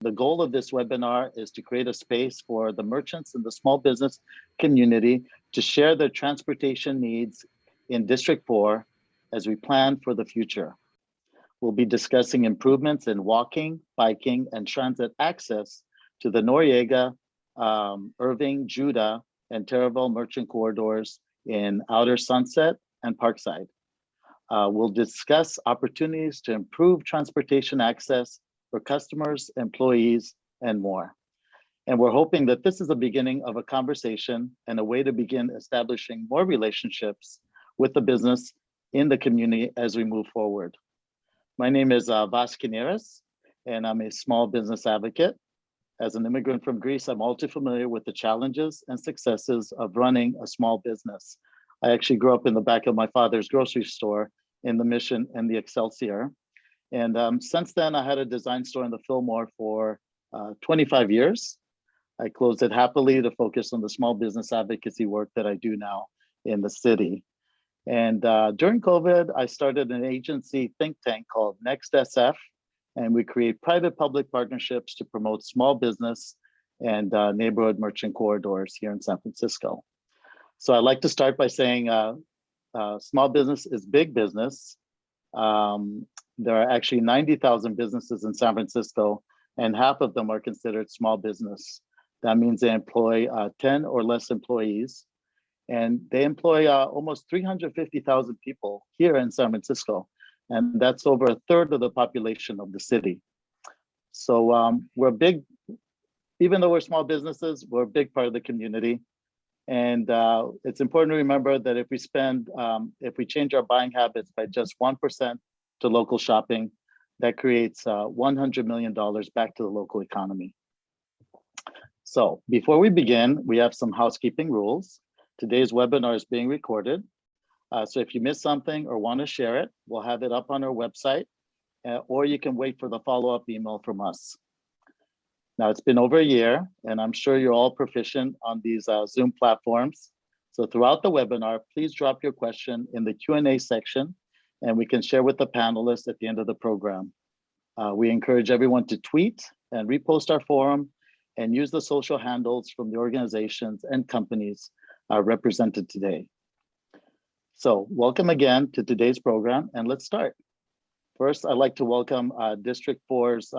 The goal of this webinar is to create a space for the merchants and the small business community to share their transportation needs in District 4 as we plan for the future. We'll be discussing improvements in walking, biking, and transit access to the Noriega, Irving, Judah, and Terraville merchant corridors in Outer Sunset and Parkside. We'll discuss opportunities to improve transportation access for customers, employees, and more. And we're hoping that this is the beginning of a conversation and a way to begin establishing more relationships with the business in the community as we move forward. My name is Vas Kineras, and I'm a small business advocate. As an immigrant from Greece, I'm all too familiar with the challenges and successes of running a small business. I actually grew up in the back of my father's grocery store in the Mission and the Excelsior. And since then, I had a design store in the Fillmore for 25 years. I closed it happily to focus on the small business advocacy work that I do now in the city. And during COVID, I started an agency think tank called Next SF, and we create private-public partnerships to promote small business and neighborhood merchant corridors here in San Francisco. So I'd like to start by saying small business is big business. There are actually 90,000 businesses in San Francisco, and half of them are considered small business. That means they employ 10 or less employees, and they employ almost 350,000 people here in San Francisco, and that's over a third of the population of the city. So we're big, even though we're small businesses, we're a big part of the community. And it's important to remember that if we change our buying habits by just 1% to local shopping, that creates $100 million back to the local economy. So before we begin, we have some housekeeping rules. Today's webinar is being recorded. So if you missed something or want to share it, we'll have it up on our website, or you can wait for the follow-up email from us. Now, it's been over a year, and I'm sure you're all proficient on these Zoom platforms. So throughout the webinar, please drop your question in the Q&A section, and we can share with the panelists at the end of the program. We encourage everyone to tweet and repost our forum and use the social handles from the organizations and companies represented today. So welcome again to today's program, and let's start. First, I'd like to welcome District 4's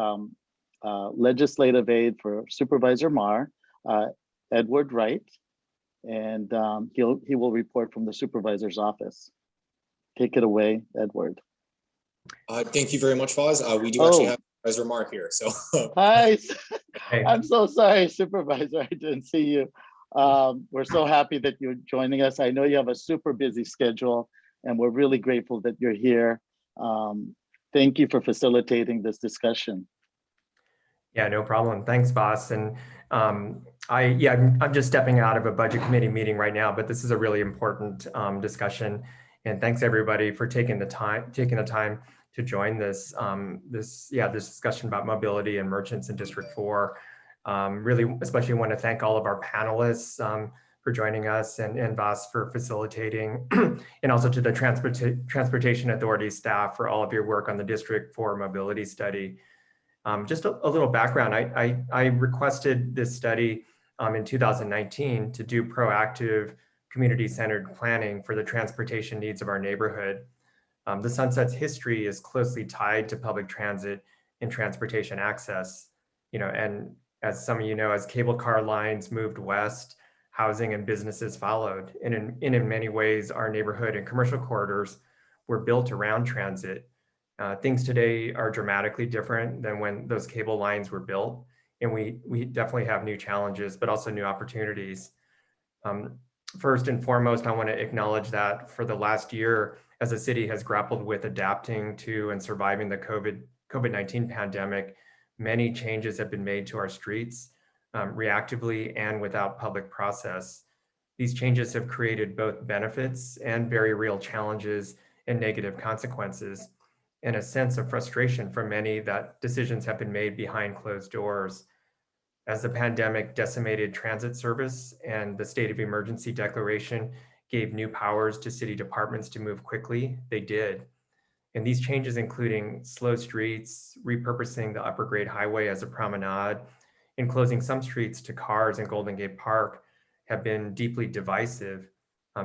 legislative aide for Supervisor Marr, Edward Wright, and he will report from the supervisor's office. Take it away, Edward. Thank you very much, Foz. We do actually have Supervisor Marr here. So hi, Hey. I'm so sorry, Supervisor, I didn't see you. We're so happy that you're joining us. I know you have a super busy schedule, and we're really grateful that you're here. Thank you for facilitating this discussion. Yeah, no problem. Thanks, boss. And I'm just stepping out of a budget committee meeting right now, but this is a really important discussion. And thanks everybody for taking the time to join this this discussion about mobility and merchants in District 4. Really, especially want to thank all of our panelists for joining us, and Vas for facilitating, and also to the Transportation Authority staff for all of your work on the District 4 mobility study. Just a little background, I requested this study in 2019 to do proactive community-centered planning for the transportation needs of our neighborhood. The Sunset's history is closely tied to public transit and transportation access, and as some of you know, as cable car lines moved west, housing and businesses followed. And in many ways, our neighborhood and commercial corridors were built around transit. Things today are dramatically different than when those cable lines were built. And we definitely have new challenges, but also new opportunities. First and foremost, I want to acknowledge that for the last year, as the city has grappled with adapting to and surviving the COVID-19 pandemic, many changes have been made to our streets, reactively and without public process. These changes have created both benefits and very real challenges and negative consequences, and a sense of frustration for many that decisions have been made behind closed doors. As the pandemic decimated transit service and the state of emergency declaration gave new powers to city departments to move quickly, they did. And these changes, including slow streets, repurposing the upper grade highway as a promenade, and closing some streets to cars in Golden Gate Park, have been deeply divisive.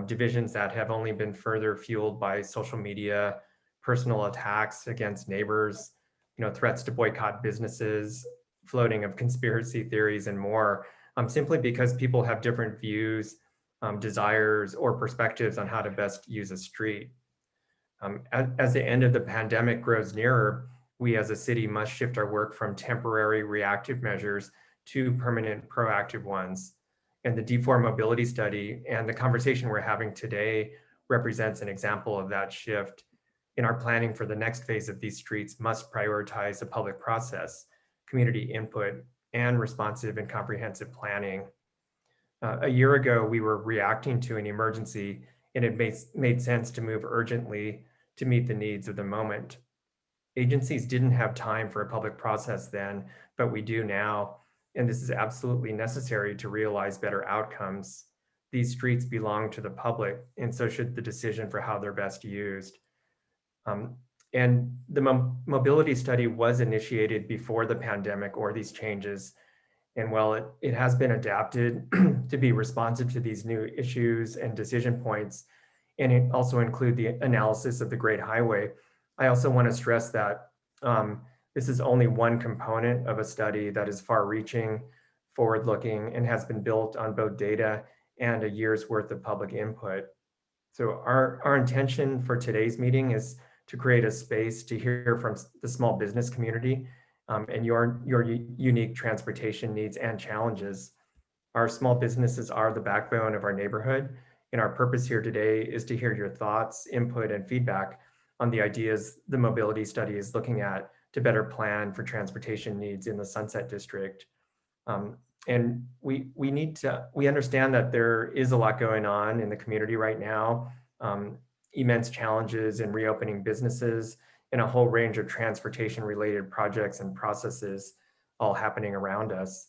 Divisions that have only been further fueled by social media, personal attacks against neighbors, threats to boycott businesses, floating of conspiracy theories, and more, simply because people have different views, desires, or perspectives on how to best use a street. As the end of the pandemic grows nearer, we as a city must shift our work from temporary reactive measures to permanent proactive ones. And the D4 mobility study and the conversation we're having today represents an example of that shift. In our planning for the next phase of these streets must prioritize a public process, community input, and responsive and comprehensive planning. A year ago, we were reacting to an emergency, and it made sense to move urgently to meet the needs of the moment. Agencies didn't have time for a public process then, but we do now. And this is absolutely necessary to realize better outcomes. These streets belong to the public, and so should the decision for how they're best used. And the mobility study was initiated before the pandemic or these changes. And while it has been adapted to be responsive to these new issues and decision points, and it also include the analysis of the Great Highway, I also want to stress that this is only one component of a study that is far-reaching, forward-looking, and has been built on both data and a year's worth of public input. So our intention for today's meeting is to create a space to hear from the small business community and your unique transportation needs and challenges. Our small businesses are the backbone of our neighborhood, and our purpose here today is to hear your thoughts, input, and feedback on the ideas the mobility study is looking at to better plan for transportation needs in the Sunset District. And we understand that there is a lot going on in the community right now, immense challenges in reopening businesses, and a whole range of transportation related projects and processes all happening around us.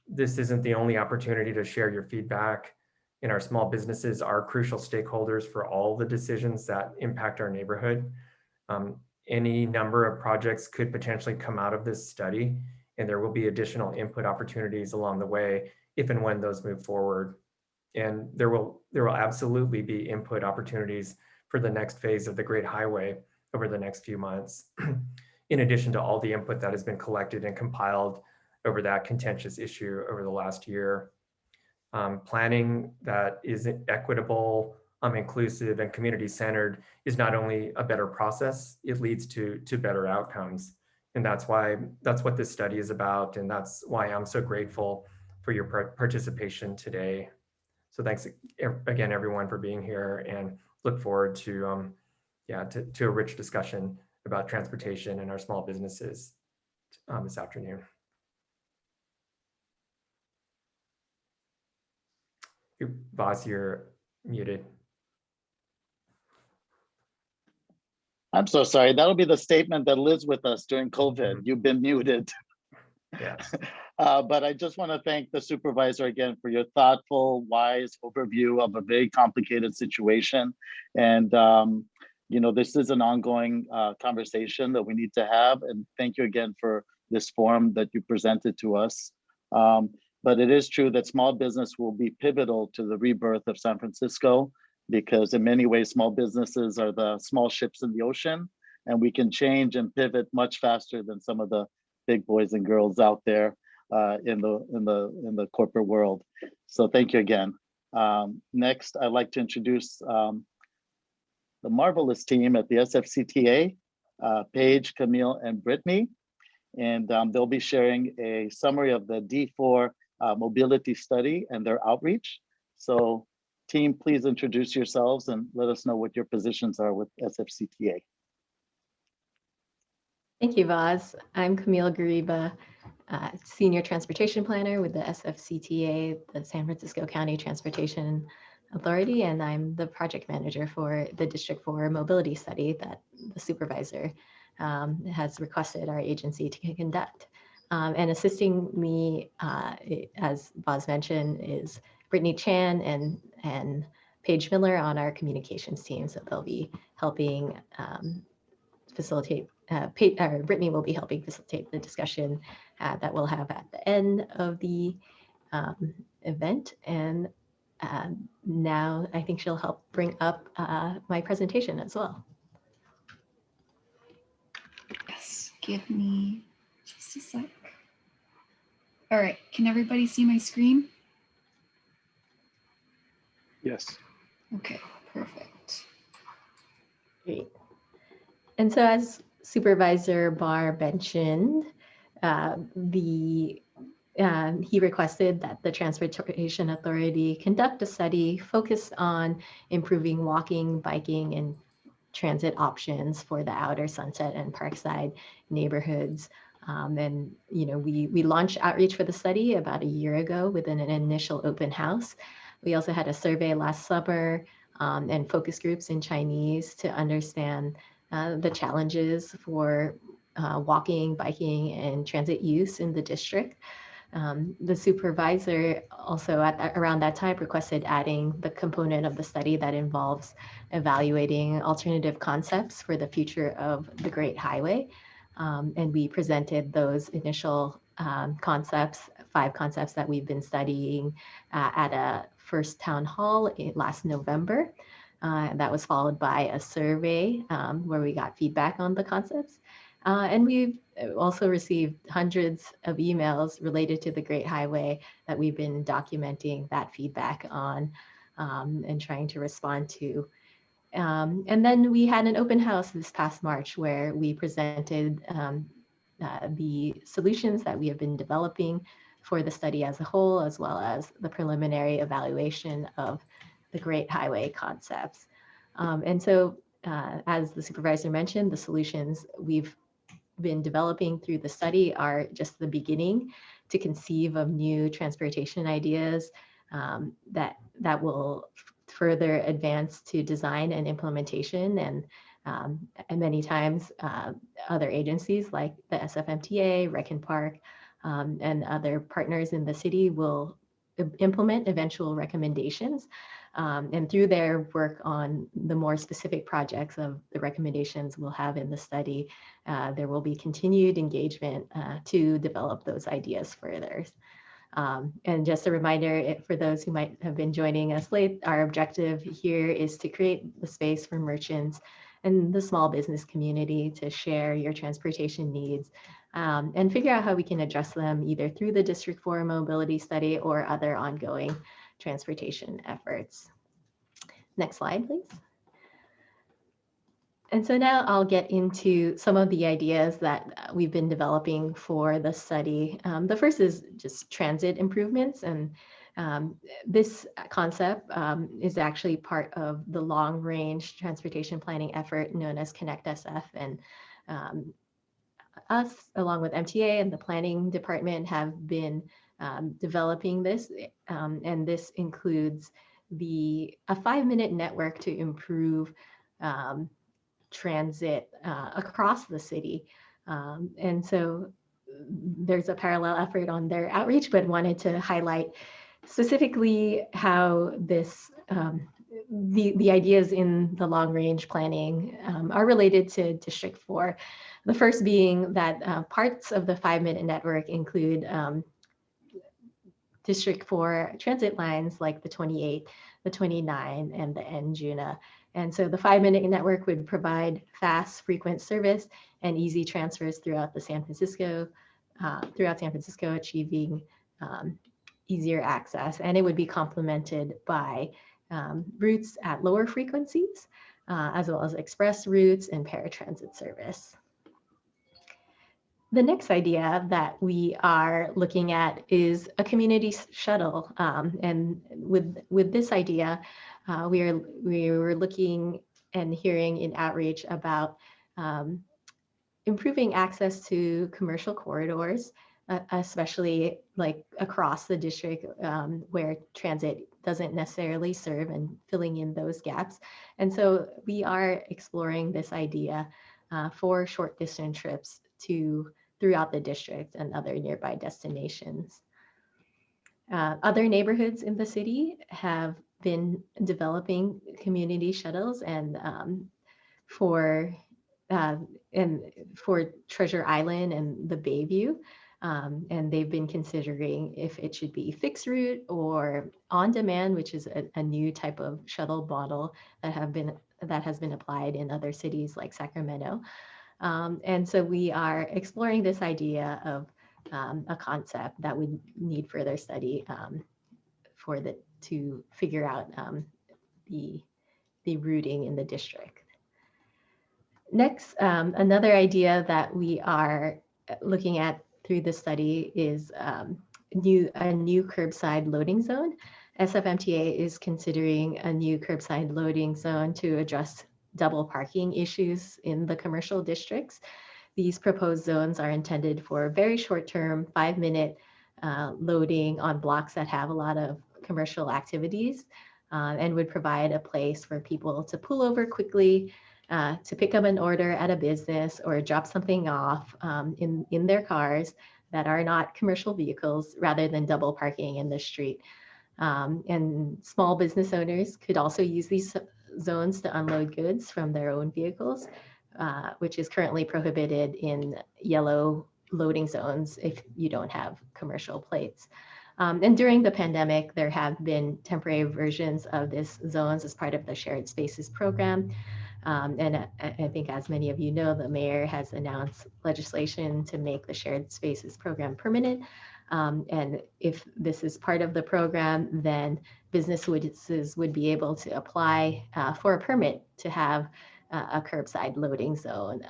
This isn't the only opportunity to share your feedback, and our small businesses are crucial stakeholders for all the decisions that impact our neighborhood. Any number of projects could potentially come out of this study, and there will be additional input opportunities along the way if and when those move forward. And there will absolutely be input opportunities for the next phase of the Great Highway over the next few months, in addition to all the input that has been collected and compiled over that contentious issue over the last year. Planning that is equitable, inclusive, and community-centered is not only a better process, it leads to better outcomes. And that's what this study is about, and that's why I'm so grateful for your participation today. So thanks again, everyone, for being here, and look forward to a rich discussion about transportation and our small businesses this afternoon. Voss, you're muted. I'm so sorry. That'll be the statement that lives with us during COVID. You've been muted. Yes. But I just want to thank the supervisor again for your thoughtful, wise overview of a very complicated situation. And, this is an ongoing conversation that we need to have. And thank you again for this forum that you presented to us. But it is true that small business will be pivotal to the rebirth of San Francisco, because in many ways, small businesses are the small ships in the ocean, and we can change and pivot much faster than some of the big boys and girls out there in the corporate world. So thank you again. Next, I'd like to introduce the marvelous team at the SFCTA, Paige, Camille, and Brittany. And they'll be sharing a summary of the D4 mobility study and their outreach. So team, please introduce yourselves and let us know what your positions are with SFCTA. Thank you, Voz. I'm Camille Gariba, Senior Transportation Planner with the SFCTA, the San Francisco County Transportation Authority, and I'm the project manager for the District 4 mobility study that the supervisor has requested our agency to conduct. And assisting me, as Voz mentioned, is Brittany Chan and Paige Miller on our communications team. So they'll be helping facilitate, Brittany will be helping facilitate the discussion that we'll have at the end of the event. And now I think she'll help bring up my presentation as well. Yes, give me just a sec. All right, can everybody see my screen? Yes. Okay, perfect. Great. And so as Supervisor Marr mentioned, he requested that the Transportation Authority conduct a study focused on improving walking, biking, and transit options for the outer Sunset and Parkside neighborhoods. And we launched outreach for the study about a year ago with an initial open house. We also had a survey last summer and focus groups in Chinese to understand the challenges for walking, biking, and transit use in the district. The supervisor also around that time requested adding the component of the study that involves evaluating alternative concepts for the future of the Great Highway. And we presented those initial concepts, 5 concepts that we've been studying at a first town hall last November. That was followed by a survey where we got feedback on the concepts. And we've also received hundreds of emails related to the Great Highway that we've been documenting that feedback on and trying to respond to. And then we had an open house this past March where we presented the solutions that we have been developing for the study as a whole, as well as the preliminary evaluation of the Great Highway concepts. And so, as the supervisor mentioned, the solutions we've been developing through the study are just the beginning to conceive of new transportation ideas that will further advance to design and implementation. And many times other agencies like the Sfmta, Rec and Park, and other partners in the city will implement eventual recommendations. And through their work on the more specific projects of the recommendations we'll have in the study, there will be continued engagement to develop those ideas further. And just a reminder for those who might have been joining us late, our objective here is to create the space for merchants and the small business community to share your transportation needs and figure out how we can address them either through the District 4 mobility study or other ongoing transportation efforts. Next slide, please. And so now I'll get into some of the ideas that we've been developing for the study. The first is just transit improvements. And this concept is actually part of the long-range transportation planning effort known as Connect SF. And us, along with MTA and the planning department, have been developing this. And this includes a 5-minute network to improve transit across the city. And so there's a parallel effort on their outreach, but wanted to highlight specifically how this the ideas in the long range planning are related to District 4. The first being that parts of the 5-minute network include District 4 transit lines like the 28, the 29, and the NJUNA. And so the 5-minute network would provide fast, frequent service and easy transfers throughout San Francisco, achieving easier access. And it would be complemented by routes at lower frequencies, as well as express routes and paratransit service. The next idea that we are looking at is a community shuttle. And with this idea, we were looking and hearing in outreach about improving access to commercial corridors, especially like across the district where transit doesn't necessarily serve, and filling in those gaps. And so we are exploring this idea for short distance trips throughout the district and other nearby destinations. Other neighborhoods in the city have been developing community shuttles, and and for Treasure Island and the Bayview. And they've been considering if it should be fixed route or on demand, which is a new type of shuttle model that has been applied in other cities like Sacramento. And so we are exploring this idea of a concept that would need further study to figure out the routing in the district. Next, another idea that we are looking at through the study is a new curbside loading zone. Sfmta is considering a new curbside loading zone to address double parking issues in the commercial districts. These proposed zones are intended for very short-term, 5-minute loading on blocks that have a lot of commercial activities and would provide a place for people to pull over quickly, to pick up an order at a business or drop something off in their cars that are not commercial vehicles, rather than double parking in the street. And small business owners could also use these zones to unload goods from their own vehicles, which is currently prohibited in yellow loading zones if you don't have commercial plates. And during the pandemic, there have been temporary versions of this zones as part of the Shared Spaces program. And I think, as many of you know, the mayor has announced legislation to make the Shared Spaces program permanent. And if this is part of the program, then businesses would be able to apply for a permit to have a curbside loading zone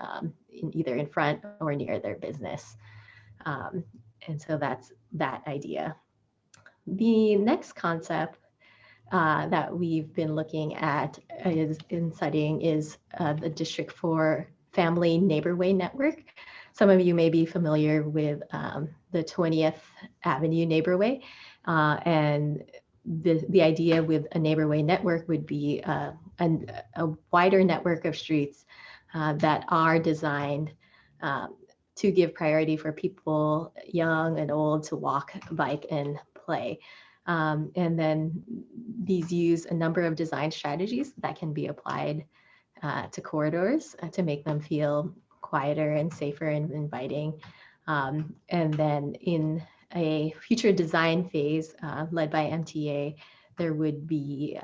either in front or near their business. And so that's that idea. The next concept that we've been looking at in studying is the District 4 Family Neighborway Network. Some of you may be familiar with the 20th Avenue Neighborway, and the idea with a neighborway network would be a wider network of streets that are designed to give priority for people young and old to walk, bike, and play. And then these use a number of design strategies that can be applied to corridors to make them feel quieter and safer and inviting. And then in a future design phase led by MTA, there would be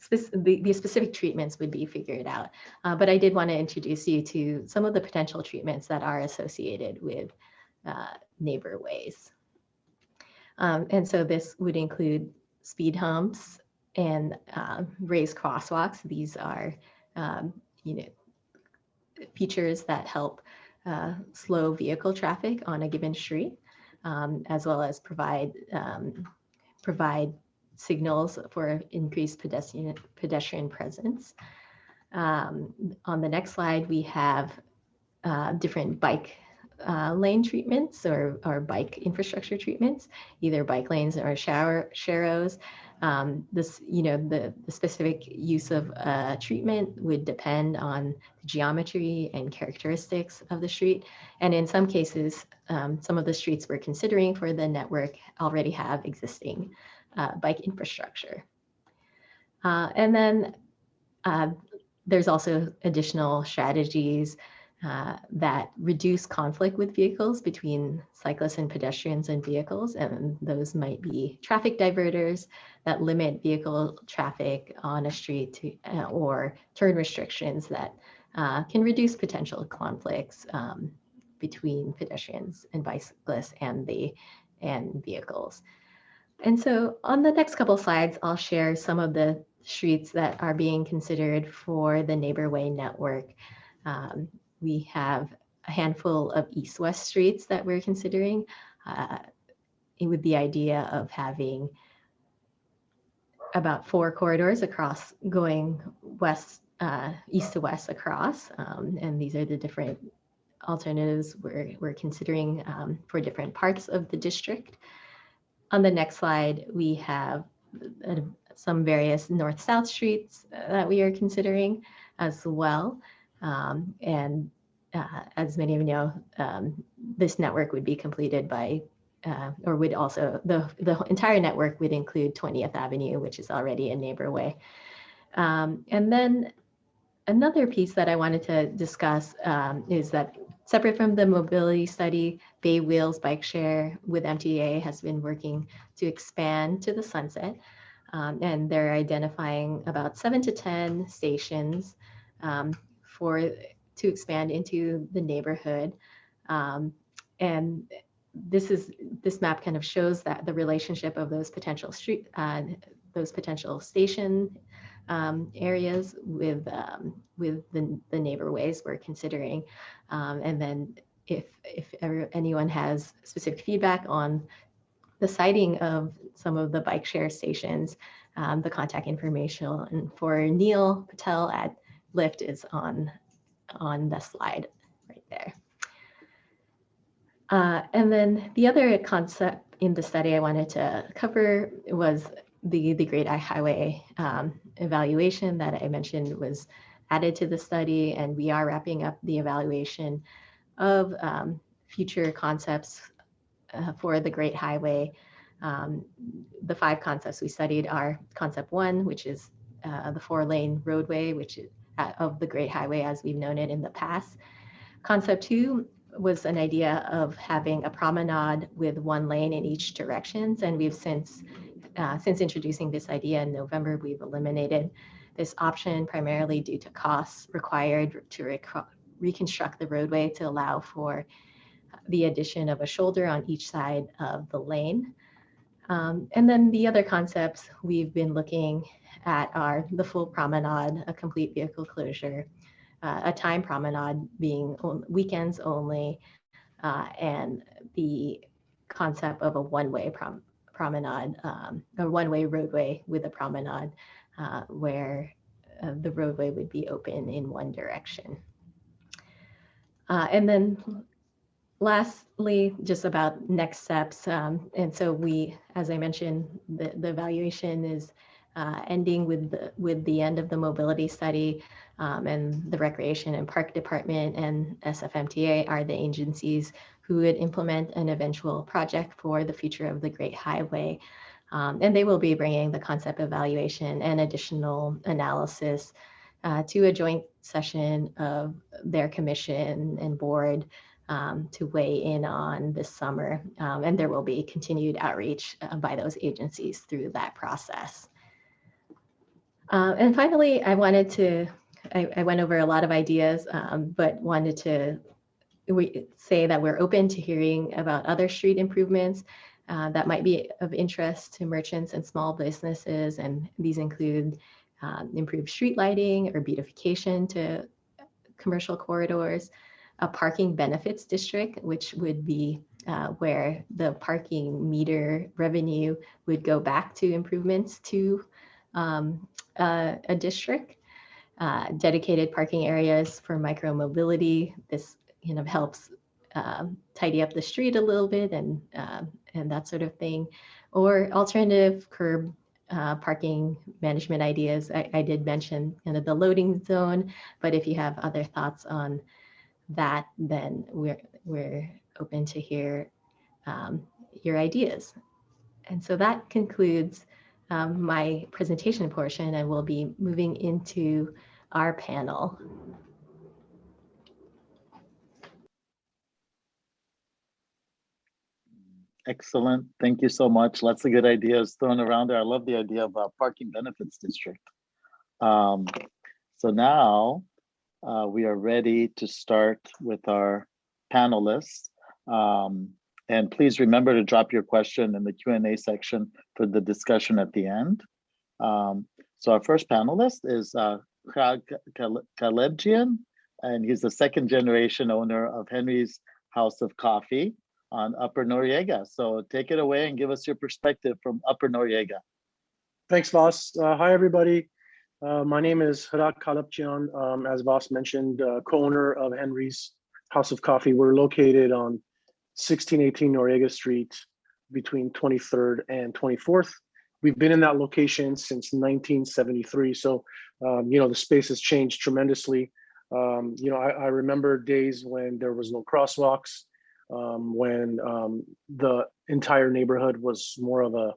the specific treatments would be figured out. But I did want to introduce you to some of the potential treatments that are associated with neighborways. And so this would include speed humps and raised crosswalks. These are, features that help slow vehicle traffic on a given street, as well as provide signals for increased pedestrian presence. On the next slide, we have different bike lane treatments or bike infrastructure treatments, either bike lanes or sharrows. The specific use of treatment would depend on the geometry and characteristics of the street. And in some cases, some of the streets we're considering for the network already have existing bike infrastructure. And then there's also additional strategies that reduce conflict with vehicles between cyclists and pedestrians and vehicles. And those might be traffic diverters that limit vehicle traffic on a street or turn restrictions that can reduce potential conflicts between pedestrians and bicyclists and vehicles. And so on the next couple slides, I'll share some of the streets that are being considered for the neighborway network. We have a handful of east-west streets that we're considering with the idea of having about 4 corridors across, going east to west across. And these are the different alternatives we're considering for different parts of the district. On the next slide, we have some various north-south streets that we are considering as well. And as many of you know, this network would be completed by, or would also, the entire network would include 20th Avenue, which is already a neighborway. And then another piece that I wanted to discuss is that separate from the mobility study, Bay Wheels Bike Share with MTA has been working to expand to the Sunset. And they're identifying about 7 to 10 stations to expand into the neighborhood. And this map kind of shows that the relationship of those potential station areas with the neighborways we're considering. And then if anyone has specific feedback on the siting of some of the bike share stations, the contact information for Neil Patel at Lyft is on the slide right there. And then the other concept in the study I wanted to cover was the Great Highway evaluation that I mentioned was added to the study, and we are wrapping up the evaluation of future concepts for the Great Highway. The 5 concepts we studied are concept 1, which is the 4-lane roadway, which is of the Great Highway as we've known it in the past. Concept 2 was an idea of having a promenade with 1 lane in each direction, and we've since introducing this idea in November, we've eliminated this option primarily due to costs required to reconstruct the roadway to allow for the addition of a shoulder on each side of the lane. And then the other concepts we've been looking at are the full promenade, a complete vehicle closure, a time promenade being weekends only, and the concept of a one-way promenade, a one-way roadway with a promenade where the roadway would be open in one direction. And then lastly, just about next steps. And so we, as I mentioned, the evaluation is ending with the end of the mobility study, and the Recreation and Park Department and Sfmta are the agencies who would implement an eventual project for the future of the Great Highway. And they will be bringing the concept evaluation and additional analysis to a joint session of their commission and board to weigh in on this summer. And there will be continued outreach by those agencies through that process. And finally, I went over a lot of ideas, but wanted to say that we're open to hearing about other street improvements that might be of interest to merchants and small businesses. And these include improved street lighting or beautification to commercial corridors, a parking benefits district, which would be where the parking meter revenue would go back to improvements to a district, dedicated parking areas for micro-mobility. This helps tidy up the street a little bit and that sort of thing, or alternative curb parking management ideas. I did mention the loading zone, but if you have other thoughts on that, then we're open to hear your ideas. And so that concludes my presentation portion, and we'll be moving into our panel. Excellent. Thank you so much. Lots of good ideas thrown around there. I love the idea of a parking benefits district. So now we are ready to start with our panelists. And please remember to drop your question in the Q&A section for the discussion at the end. So our first panelist is Kalebjian, and he's the 2nd generation owner of Henry's House of Coffee on Upper Noriega. So take it away and give us your perspective from Upper Noriega. Thanks, Voss. Hi, everybody. My name is Hirak Kalebjian. As Voss mentioned, co-owner of Henry's House of Coffee. We're located on 1618 Noriega Street between 23rd and 24th. We've been in that location since 1973. So, the space has changed tremendously. I remember days when there was no crosswalks, when the entire neighborhood was more of a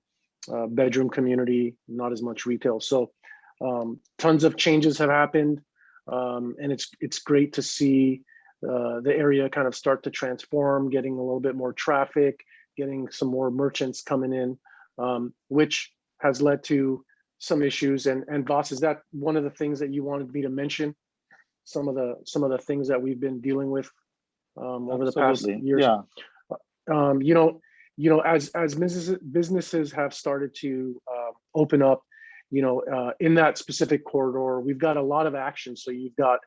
bedroom community, not as much retail. So tons of changes have happened. And it's great to see the area kind of start to transform, getting a little bit more traffic, getting some more merchants coming in, which has led to some issues. And Voss, is that one of the things that you wanted me to mention? Some of the things that we've been dealing with over the past Absolutely. years. Yeah. As businesses have started to open up, in that specific corridor, we've got a lot of action. So you've got,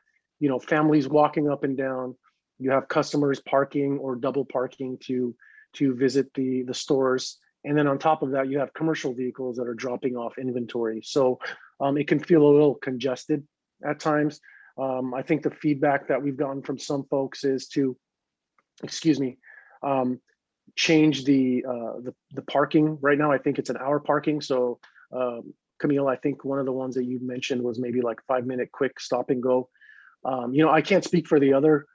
families walking up and down. You have customers parking or double parking to visit the stores. And then on top of that, you have commercial vehicles that are dropping off inventory. So it can feel a little congested at times. I think the feedback that we've gotten from some folks is to, change the parking. Right now, I think it's an hour parking. So Camille, I think one of the ones that you mentioned was maybe like 5-minute quick stop and go. I can't speak for the other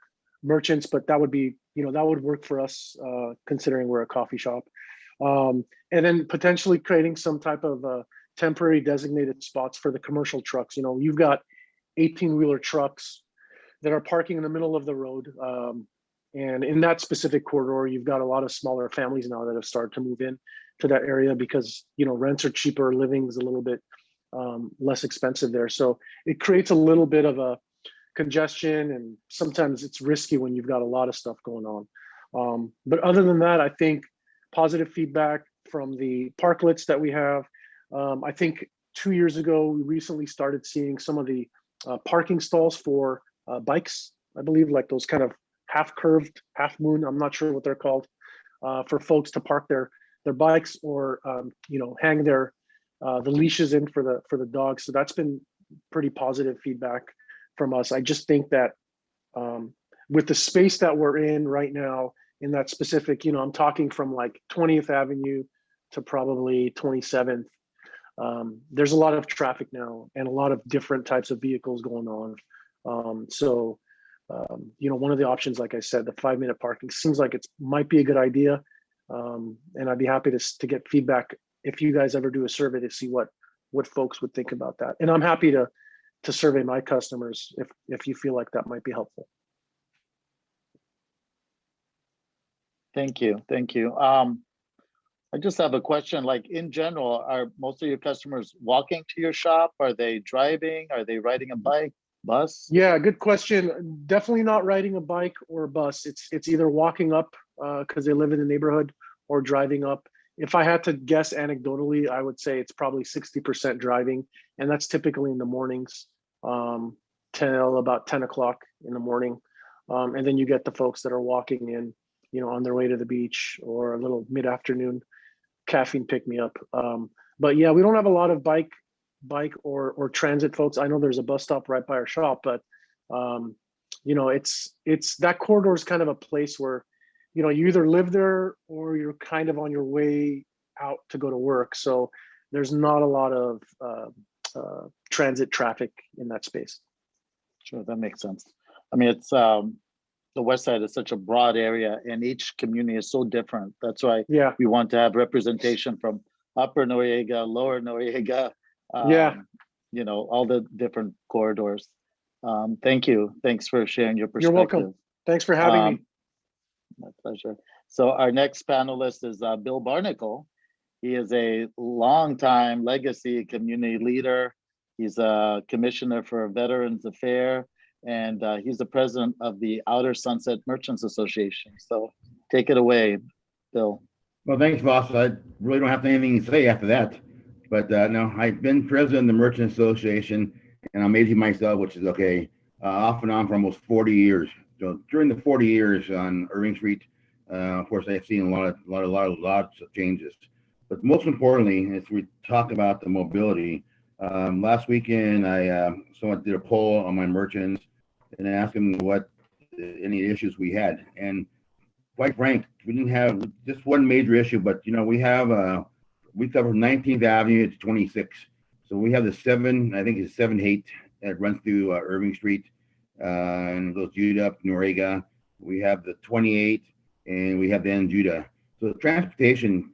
merchants, but that would be, that would work for us, considering we're a coffee shop. And then potentially creating some type of temporary designated spots for the commercial trucks. You've got 18-wheeler trucks that are parking in the middle of the road. And in that specific corridor, you've got a lot of smaller families now that have started to move in to that area because, rents are cheaper, living is a little bit less expensive there. So it creates a little bit of a congestion, and sometimes it's risky when you've got a lot of stuff going on. But other than that, I think positive feedback from the parklets that we have. I think 2 years ago, we recently started seeing some of the parking stalls for bikes, I believe, like those kind of half curved, half moon, I'm not sure what they're called, for folks to park their bikes or hang their the leashes in for the dogs. So that's been pretty positive feedback from us. I just think that with the space that we're in right now in that specific, I'm talking from like 20th Avenue to probably 27th. There's a lot of traffic now and a lot of different types of vehicles going on. One of the options, like I said, the 5-minute parking seems like it might be a good idea. And I'd be happy to get feedback if you guys ever do a survey to see what folks would think about that. And I'm happy to survey my customers if you feel like that might be helpful. Thank you. I just have a question. Like in general, are most of your customers walking to your shop? Are they driving? Are they riding a bike, bus? Yeah, good question. Definitely not riding a bike or a bus. It's either walking up because they live in the neighborhood or driving up. If I had to guess anecdotally, I would say it's probably 60% driving, and that's typically in the mornings, till about 10 o'clock in the morning. And then you get the folks that are walking in, on their way to the beach or a little mid-afternoon caffeine pick-me-up. But yeah, we don't have a lot of bike or transit folks. I know there's a bus stop right by our shop, but it's that corridor is kind of a place where you either live there or you're kind of on your way out to go to work. So there's not a lot of transit traffic in that space. Sure, that makes sense. I mean, it's the West Side is such a broad area, and each community is so different. That's why we want to have representation from Upper Noriega, Lower Noriega, all the different corridors. Thank you. Thanks for sharing your perspective. You're welcome. Thanks for having me. My pleasure. So our next panelist is Bill Barnicle. He is a longtime legacy community leader. He's a commissioner for Veterans Affairs, and he's the president of the Outer Sunset Merchants Association. So take it away, Bill. Well, thanks, boss. I really don't have anything to say after that. But no, I've been president of the Merchant Association, and I'm aging myself, which is okay, off and on for almost 40 years. So during the 40 years on Irving Street, of course, I've seen lots of changes. But most importantly, as we talk about the mobility, last weekend I someone did a poll on my merchants and asked them what any issues we had. And quite frank, we didn't have just one major issue, but we cover 19th Avenue to 26. So we have the 7-8 that runs through Irving Street and goes Judah up Noriega. We have the 28 and we have the end Judah. So the transportation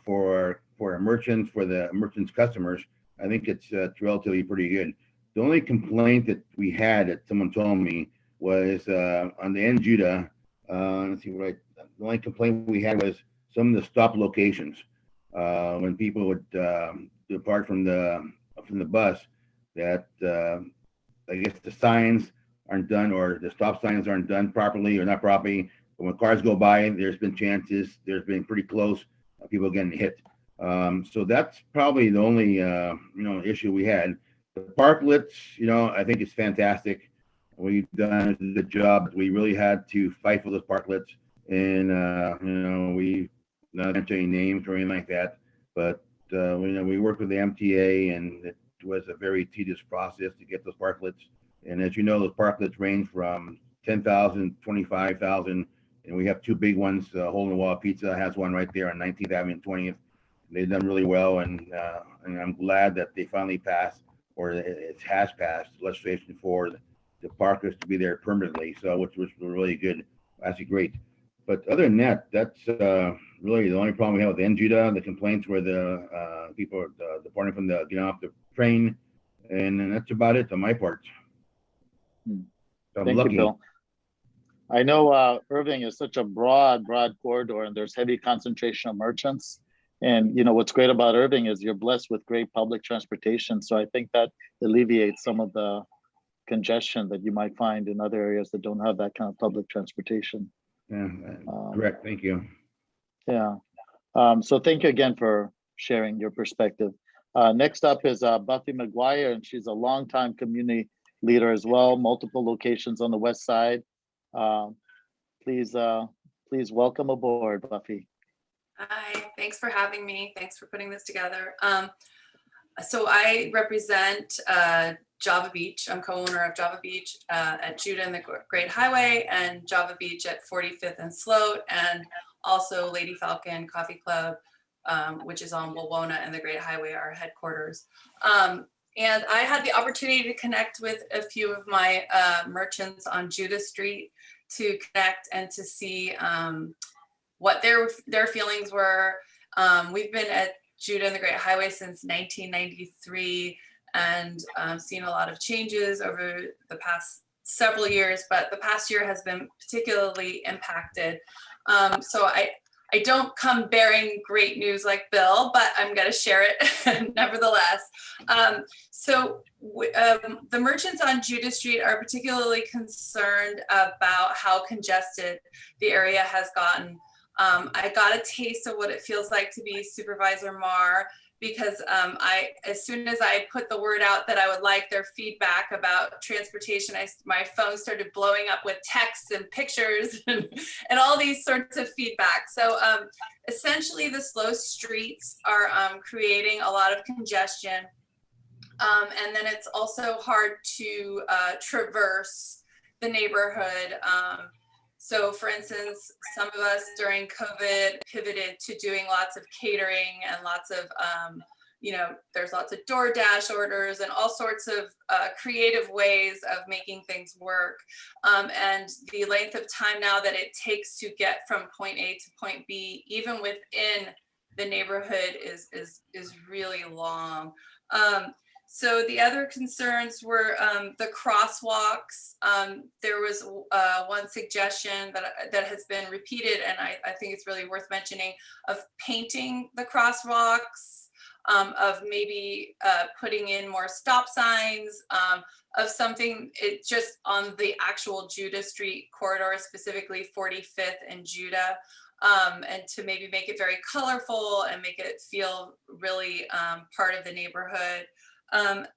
for our merchants, for the merchants' customers, I think it's relatively pretty good. The only complaint that we had that someone told me was on the end Judah. Let's see, right. The only complaint we had was some of the stop locations. When people would depart from the bus, that I guess the signs aren't done, or the stop signs aren't done properly or not properly. But when cars go by, there's been pretty close, people getting hit. So that's probably the only issue we had. The parklets, I think it's fantastic. We've done a good job. We really had to fight for those parklets, and we not mention any names or anything like that, but we worked with the MTA, and it was a very tedious process to get those parklets. And as you know, those parklets range from 10,000, 25,000, and we have two big ones. Hole in the Wall Pizza has one right there on 19th Avenue and 20th. They've done really well, and I'm glad that they finally passed, or it has passed, legislation for the parkers to be there permanently. So, which was really good, actually great. But other than that, that's really the only problem we have with NJUDA. The complaints were the people are departing from getting off the train, and that's about it on my part. So I'm Thank lucky. you, Bill. I know Irving is such a broad corridor, and there's heavy concentration of merchants. And what's great about Irving is you're blessed with great public transportation. So I think that alleviates some of the congestion that you might find in other areas that don't have that kind of public transportation. Yeah, correct. Thank you. Yeah. So thank you again for sharing your perspective. Next up is Buffy Mcguire, and she's a longtime community leader as well, multiple locations on the West Side. Please welcome aboard, Buffy. Hi, thanks for having me. Thanks for putting this together. So I represent Java Beach. I'm co-owner of Java Beach at Judah and the Great Highway, and Java Beach at 45th and Sloat, and also Lady Falcon Coffee Club, which is on Wawona and the Great Highway, our headquarters. And I had the opportunity to connect with a few of my merchants on Judah Street to connect and to see what their feelings were. We've been at Judah and the Great Highway since 1993, and seen a lot of changes over the past several years, but the past year has been particularly impacted. So I don't come bearing great news like Bill, but I'm going to share it nevertheless. So the merchants on Judah Street are particularly concerned about how congested the area has gotten. I got a taste of what it feels like to be Supervisor Marr, because as soon as I put the word out that I would like their feedback about transportation, my phone started blowing up with texts and pictures and all these sorts of feedback. So essentially the slow streets are creating a lot of congestion. And then it's also hard to traverse the neighborhood. So for instance, some of us during COVID pivoted to doing lots of catering and lots of, there's lots of DoorDash orders and all sorts of creative ways of making things work. And the length of time now that it takes to get from point A to point B, even within the neighborhood, is really long. So the other concerns were the crosswalks. There was one suggestion that has been repeated, and I think it's really worth mentioning, of painting the crosswalks, of maybe putting in more stop signs, of something just on the actual Judah Street corridor, specifically 45th and Judah. And to maybe make it very colorful and make it feel really part of the neighborhood.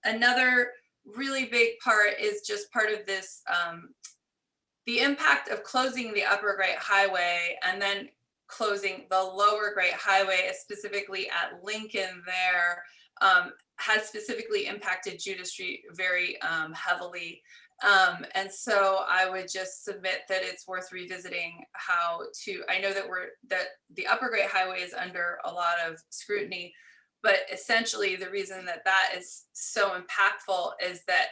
Another really big part is just part of this, the impact of closing the Upper Great Highway and then closing the Lower Great Highway, specifically at Lincoln there, has specifically impacted Judah Street very heavily. And so I would just submit that it's worth revisiting I know that the Upper Great Highway is under a lot of scrutiny, but essentially the reason that is so impactful is that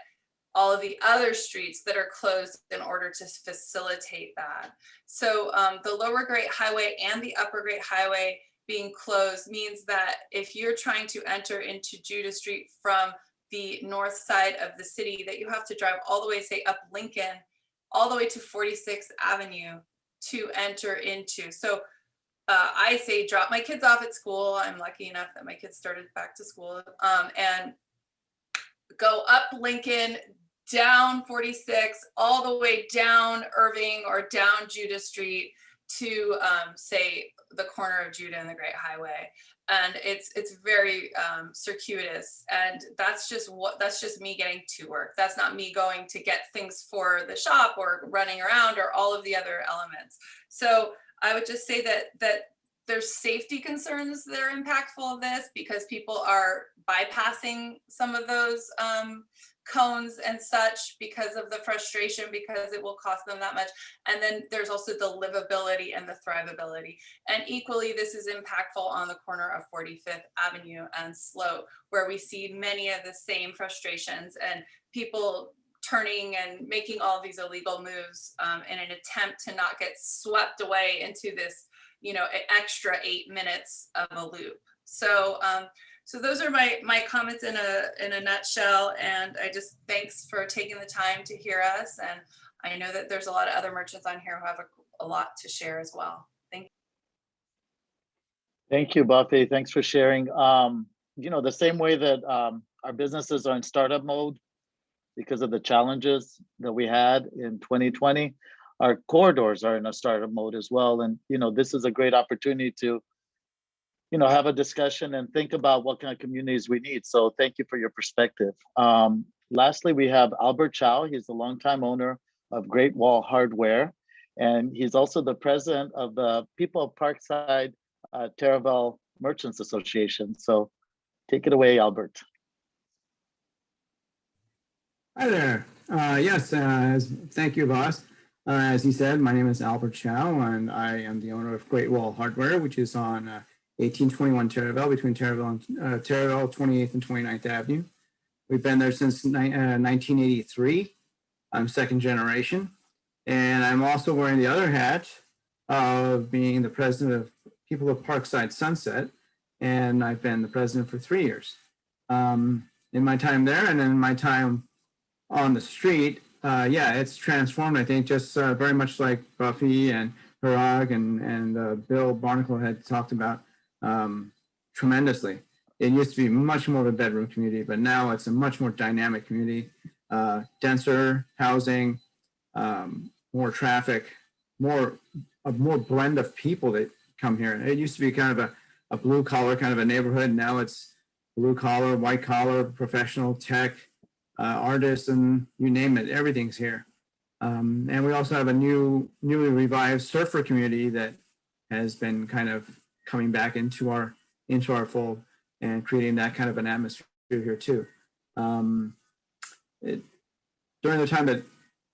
all of the other streets that are closed in order to facilitate that. So the Lower Great Highway and the Upper Great Highway being closed means that if you're trying to enter into Judah Street from the north side of the city that you have to drive all the way, say up Lincoln, all the way to 46th Avenue to enter into. So I say drop my kids off at school. I'm lucky enough that my kids started back to school, and go up Lincoln, down 46, all the way down Irving or down Judah Street to say the corner of Judah and the Great Highway. And it's very circuitous, and that's just me getting to work. That's not me going to get things for the shop or running around or all of the other elements. So I would just say that there's safety concerns that are impactful of this, because people are bypassing some of those cones and such because of the frustration, because it will cost them that much. And then there's also the livability and the thrivability. And equally, this is impactful on the corner of 45th Avenue and Sloat, where we see many of the same frustrations and people turning and making all these illegal moves in an attempt to not get swept away into this, extra 8 minutes of a loop. So so those are my comments in a nutshell, and I just thanks for taking the time to hear us. And I know that there's a lot of other merchants on here who have a lot to share as well. Thank you. Thank you, Buffy. Thanks for sharing. The same way that our businesses are in startup mode because of the challenges that we had in 2020, our corridors are in a startup mode as well. And, this is a great opportunity to have a discussion and think about what kind of communities we need. So thank you for your perspective. Lastly, we have Albert Chow. He's the longtime owner of Great Wall Hardware, and he's also the president of the People of Parkside Taraval Merchants Association. So take it away, Albert. Hi there. Yes, thank you, boss. As he said, my name is Albert Chow, and I am the owner of Great Wall Hardware, which is on 1821 Taraval, between Taraval 28th and 29th Avenue. We've been there since 1983. I'm second generation. And I'm also wearing the other hat of being the president of People of Parkside Sunset. And I've been the president for 3 years. In my time there and in my time on the street, it's transformed, I think, just very much like Buffy and Parag and Bill Barnicle had talked about. Tremendously. It used to be much more of a bedroom community, but now it's a much more dynamic community, denser housing, more traffic, more blend of people that come here. It used to be kind of a blue collar kind of a neighborhood. Now it's blue collar, white collar, professional, tech, artists, and you name it, everything's here. And we also have a newly revived surfer community that has been kind of coming back into our fold and creating that kind of an atmosphere here too. During the time that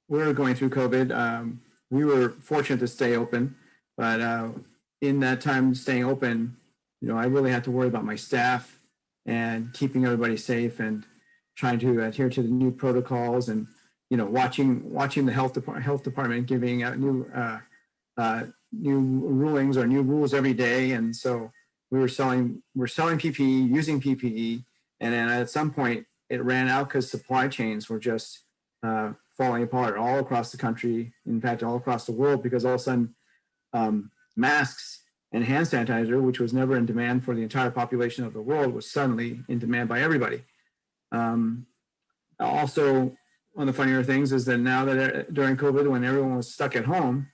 we were going through COVID, we were fortunate to stay open, but in that time staying open, I really had to worry about my staff and keeping everybody safe and trying to adhere to the new protocols and watching the health department giving out new rulings or new rules every day. And so we're selling PPE, using PPE. And then at some point it ran out because supply chains were just falling apart all across the country. In fact, all across the world, because all of a sudden masks and hand sanitizer, which was never in demand for the entire population of the world, was suddenly in demand by everybody. Also, one of the funnier things is that now that during COVID, when everyone was stuck at home,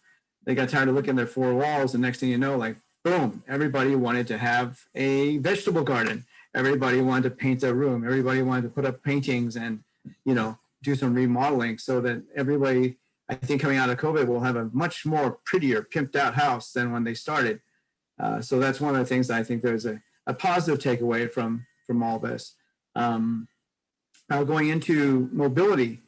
they got tired of looking at their four walls, and next thing you know, like, boom, everybody wanted to have a vegetable garden. Everybody wanted to paint their room. Everybody wanted to put up paintings and, do some remodeling so that everybody, I think, coming out of COVID will have a much more prettier, pimped out house than when they started. So that's one of the things that I think there's a positive takeaway from all this. Now going into mobility,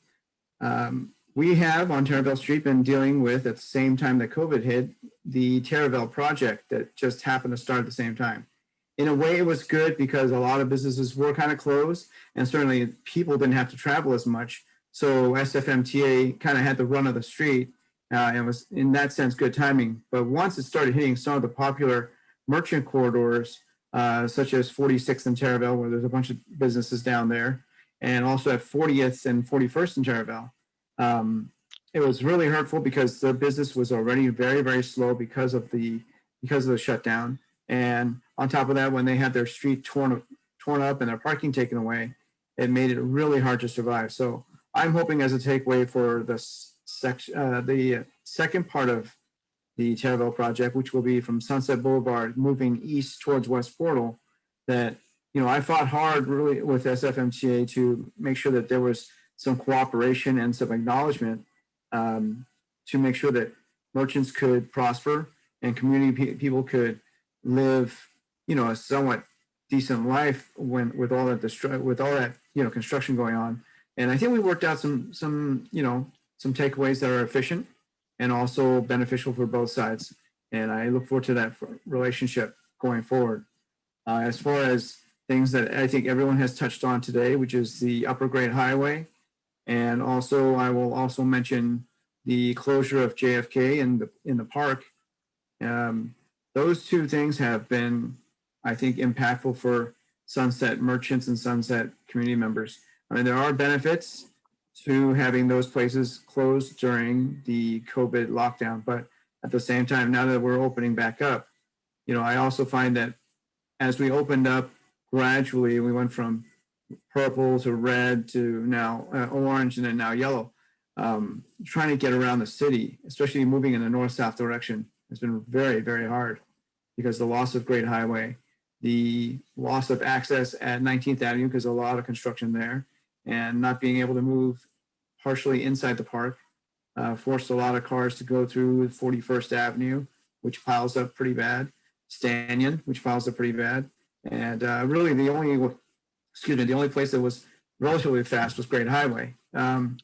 we have on Taraval Street been dealing with, at the same time that COVID hit, the Taraval project that just happened to start at the same time. In a way, it was good because a lot of businesses were kind of closed, and certainly people didn't have to travel as much. So Sfmta kind of had the run of the street, and it was, in that sense, good timing. But once it started hitting some of the popular merchant corridors, such as 46th and Taraval, where there's a bunch of businesses down there, and also at 40th and 41st in Cherville. It was really hurtful because their business was already very, very slow because of the shutdown. And on top of that, when they had their street torn up and their parking taken away, it made it really hard to survive. So I'm hoping as a takeaway for the second part of the Cherville project, which will be from Sunset Boulevard moving east towards West Portal, that, you know, I fought hard really with Sfmta to make sure that there was some cooperation and some acknowledgement to make sure that merchants could prosper and community people could live, you know, a somewhat decent life with all that construction going on. And I think we worked out some takeaways that are efficient and also beneficial for both sides. And I look forward to that relationship going forward. As far as things that I think everyone has touched on today, which is the Upper Grade Highway, and also I will also mention the closure of JFK in the park. Those two things have been, I think, impactful for Sunset merchants and Sunset community members. I mean, there are benefits to having those places closed during the COVID lockdown, but at the same time, now that we're opening back up, you know, I also find that as we opened up gradually, we went from purple to red to now orange and then now yellow. Trying to get around the city, especially moving in the north-south direction, has been very, very hard because the loss of Great Highway, the loss of access at 19th Avenue because a lot of construction there, and not being able to move partially inside the park forced a lot of cars to go through 41st Avenue, which piles up pretty bad, Stanyon, which piles up pretty bad, and really the only place that was relatively fast was Great Highway, going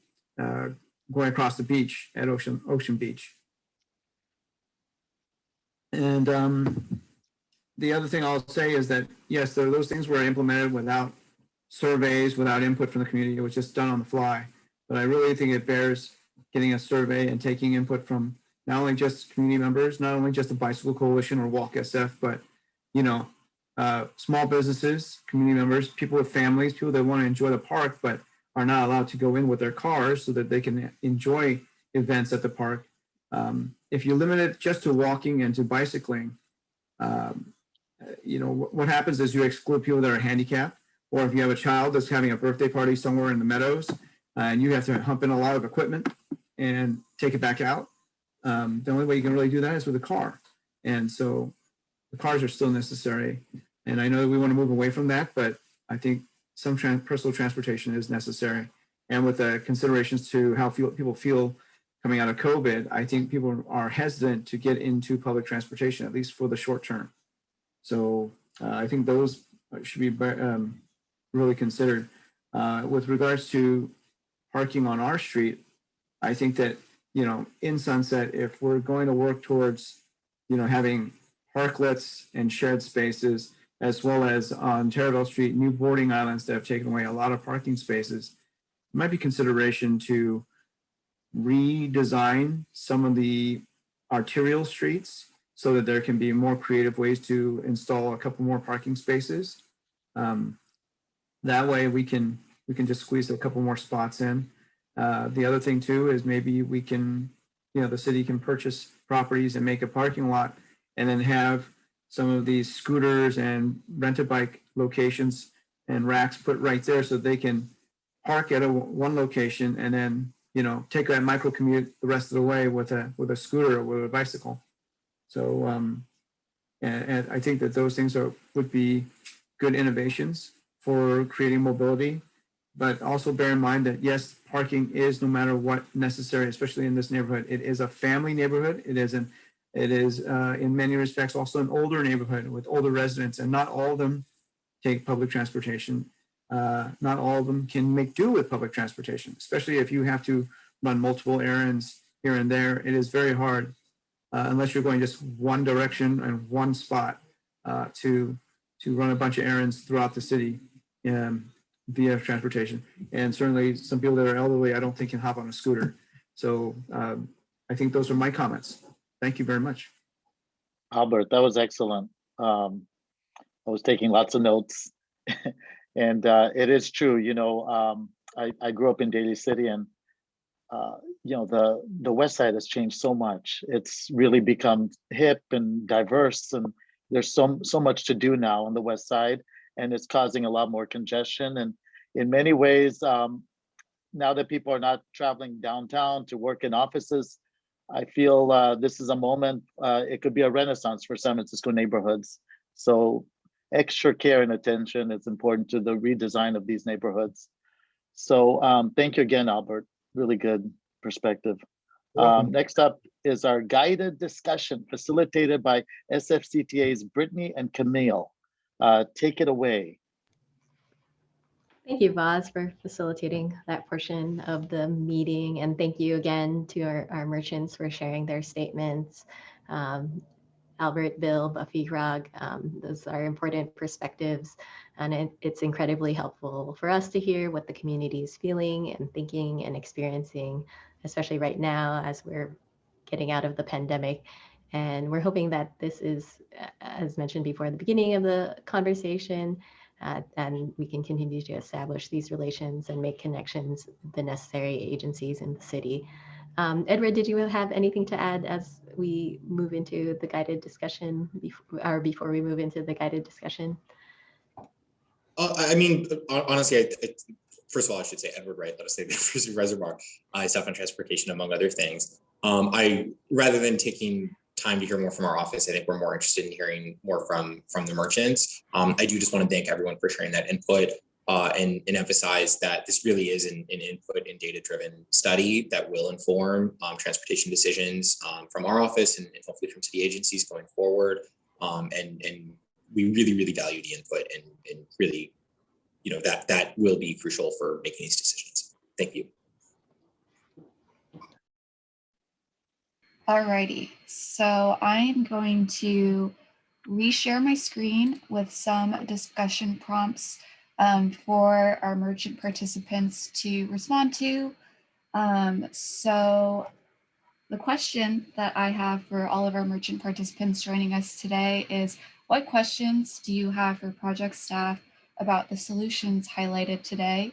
across the beach at Ocean Beach. And the other thing I'll say is that, yes, those things were implemented without surveys, without input from the community. It was just done on the fly. But I really think it bears getting a survey and taking input from not only just community members, not only just the Bicycle Coalition or Walk SF, but, you know, small businesses, community members, people with families, people that want to enjoy the park, but are not allowed to go in with their cars so that they can enjoy events at the park. If you limit it just to walking and to bicycling, you know, what happens is you exclude people that are handicapped, or if you have a child that's having a birthday party somewhere in the meadows and you have to hump in a lot of equipment and take it back out, the only way you can really do that is with a car. And so the cars are still necessary. And I know that we want to move away from that, but I think some personal transportation is necessary. And with the considerations to how people feel coming out of COVID, I think people are hesitant to get into public transportation, at least for the short term. So I think those should be really considered. With regards to parking on our street, I think that, you know, in Sunset, if we're going to work towards, you know, having parklets and shared spaces, as well as on Cherville Street, new boarding islands that have taken away a lot of parking spaces, it might be consideration to redesign some of the arterial streets so that there can be more creative ways to install a couple more parking spaces. That way we can just squeeze a couple more spots in. The other thing too is maybe we can, you know, the city can purchase properties and make a parking lot and then have some of these scooters and rent-a-bike locations and racks put right there so they can park at one location and then, you know, take that micro commute the rest of the way with a scooter or with a bicycle. So, and I think that those things would be good innovations for creating mobility, but also bear in mind that yes, parking is no matter what necessary, especially in this neighborhood. It is a family neighborhood. It is in many respects also an older neighborhood with older residents, and not all of them take public transportation. Not all of them can make do with public transportation, especially if you have to run multiple errands here and there. It is very hard unless you're going just one direction and one spot to run a bunch of errands throughout the city via transportation. And certainly some people that are elderly, I don't think can hop on a scooter. So I think those are my comments. Thank you very much. Albert, that was excellent. I was taking lots of notes. And it is true, I grew up in Daly City, and the West Side has changed so much. It's really become hip and diverse, and there's so much to do now on the West Side, and it's causing a lot more congestion. And in many ways, now that people are not traveling downtown to work in offices, I feel this is a moment. It could be a renaissance for San Francisco neighborhoods. So extra care and attention is important to the redesign of these neighborhoods. So thank you again, Albert. Really good perspective. Next up is our guided discussion facilitated by SFCTA's Brittany and Camille. Take it away. Thank you, Vaz, for facilitating that portion of the meeting. And thank you again to our merchants for sharing their statements. Albert, Bill, Buffy, Rog, those are important perspectives. And it's incredibly helpful for us to hear what the community is feeling and thinking and experiencing, especially right now as we're getting out of the pandemic. And we're hoping that this is, as mentioned before at the beginning of the conversation, and we can continue to establish these relations and make connections with the necessary agencies in the city. Edward, did you have anything to add as we move into the guided discussion, before we move into the guided discussion? I mean, honestly, first of all, I should say Edward Wright, let us say the Supervisor Marr, staff on transportation, among other things. Rather than taking time to hear more from our office, I think we're more interested in hearing more from the merchants. I do just want to thank everyone for sharing that input and emphasize that this really is an input and data-driven study that will inform transportation decisions from our office and hopefully from city agencies going forward. And we really, really value the input and really, that will be crucial for making these decisions. Thank you. Alrighty, so I'm going to reshare my screen with some discussion prompts for our merchant participants to respond to. So the question that I have for all of our merchant participants joining us today is, what questions do you have for project staff about the solutions highlighted today?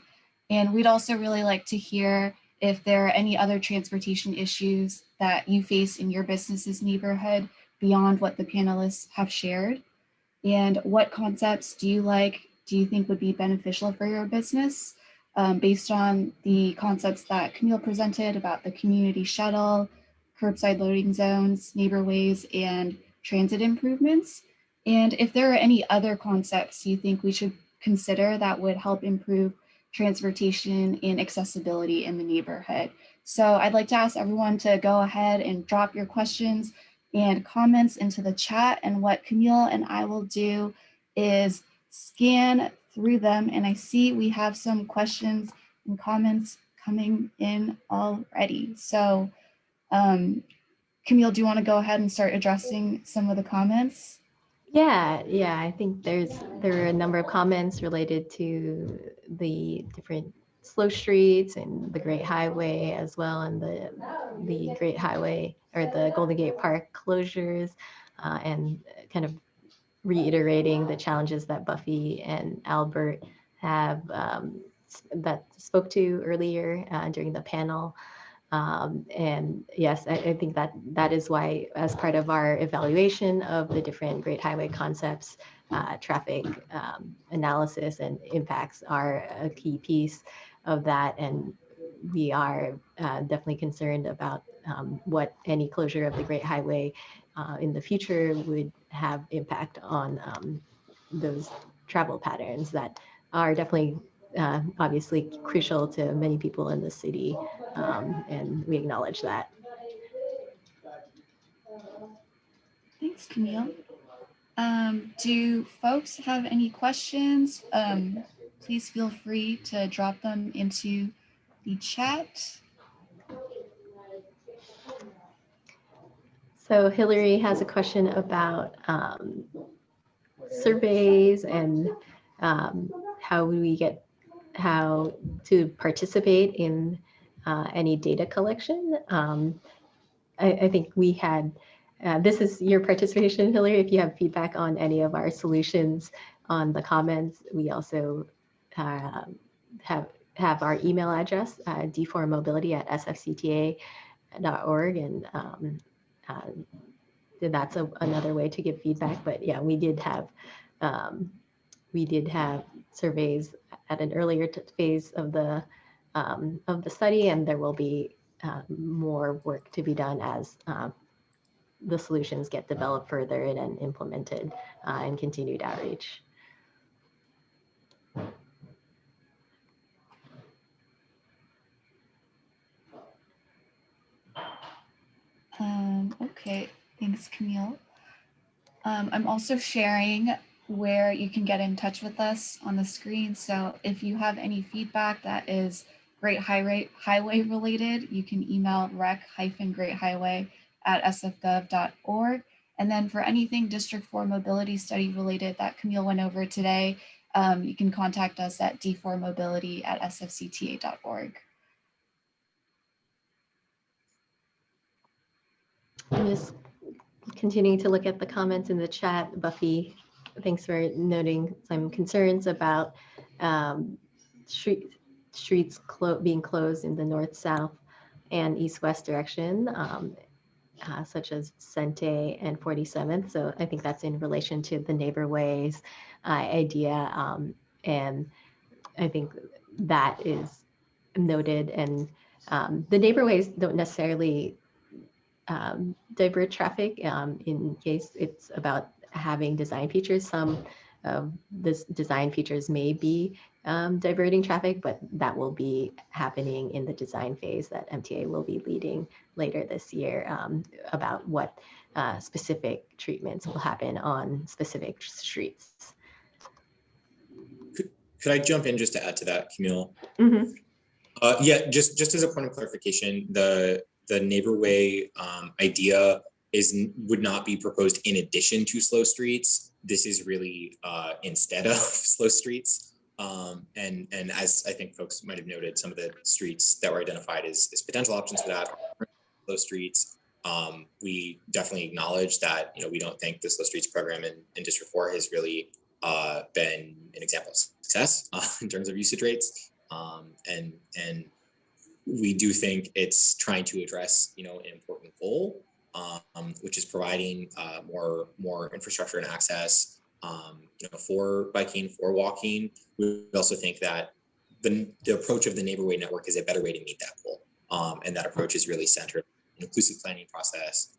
And we'd also really like to hear if there are any other transportation issues that you face in your business's neighborhood beyond what the panelists have shared. And what concepts do you think would be beneficial for your business based on the concepts that Camille presented about the community shuttle, curbside loading zones, neighborways, and transit improvements? And if there are any other concepts you think we should consider that would help improve transportation and accessibility in the neighborhood. So I'd like to ask everyone to go ahead and drop your questions and comments into the chat. And what Camille and I will do is scan through them. And I see we have some questions and comments coming in already. So Camille, do you want to go ahead and start addressing some of the comments? Yeah, I think there are a number of comments related to the different slow streets and the Great Highway as well, and the Great Highway or the Golden Gate Park closures, and kind of reiterating the challenges that Buffy and Albert have that spoke to earlier during the panel. And yes, I think that is why, as part of our evaluation of the different Great Highway concepts, traffic analysis and impacts are a key piece of that. And we are definitely concerned about what any closure of the Great Highway in the future would have impact on those travel patterns that are definitely obviously crucial to many people in the city, and we acknowledge that. Thanks, Camille. Do folks have any questions? Please feel free to drop them into the chat. So Hillary has a question about surveys and how to participate in any data collection. I think we had, this is your participation, Hillary. If you have feedback on any of our solutions on the comments, we also have our email address, d4mobility@sfcta.org, and that's another way to give feedback. But yeah, we did have surveys at an earlier phase of the study, and there will be more work to be done as the solutions get developed further and implemented, and continued outreach. Okay, thanks, Camille. I'm also sharing where you can get in touch with us on the screen. So if you have any feedback that is Great Highway related, you can email rec-greathighway@sfgov.org. And then for anything District 4 mobility study related that Camille went over today, you can contact us at d4mobility@sfcta.org. I'm just continuing to look at the comments in the chat. Buffy, thanks for noting some concerns about streets being closed in the north-south and east-west direction, such as Sfmta and 47th. So I think that's in relation to the neighborways idea. And I think that is noted. And the neighborways don't necessarily divert traffic in case it's about having design features. Some of this design features may be diverting traffic, but that will be happening in the design phase that MTA will be leading later this year, about what specific treatments will happen on specific streets. Could I jump in just to add to that, Camille? Mm-hmm. Yeah, just as a point of clarification, the neighborway idea would not be proposed in addition to slow streets. This is really instead of slow streets. And as I think folks might have noted, some of the streets that were identified as potential options for that are slow streets. We definitely acknowledge that, we don't think the slow streets program in District 4 has really been an example of success in terms of usage rates. And we do think it's trying to address, an important goal, which is providing more infrastructure and access, for biking, for walking. We also think that the approach of the neighborhood network is a better way to meet that goal, and that approach is really centered on an inclusive planning process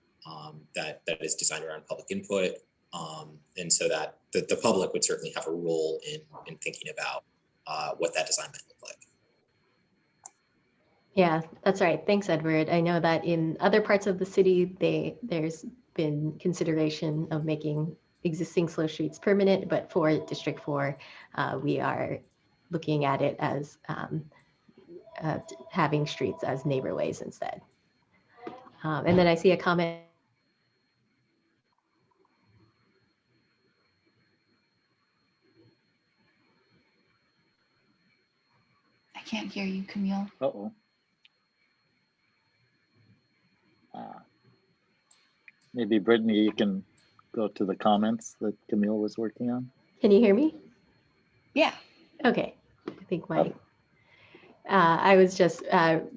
that is designed around public input, and so that the public would certainly have a role in thinking about what that design might look like. Yeah, that's right. Thanks, Edward. I know that in other parts of the city, there's been consideration of making existing slow streets permanent, but for District 4, we are looking at it as having streets as neighborways instead. And then I see a comment. I can't hear you, Camille. Uh-oh. Maybe Brittany, you can go to the comments that Camille was working on. Can you hear me? Yeah. Okay. I think I was just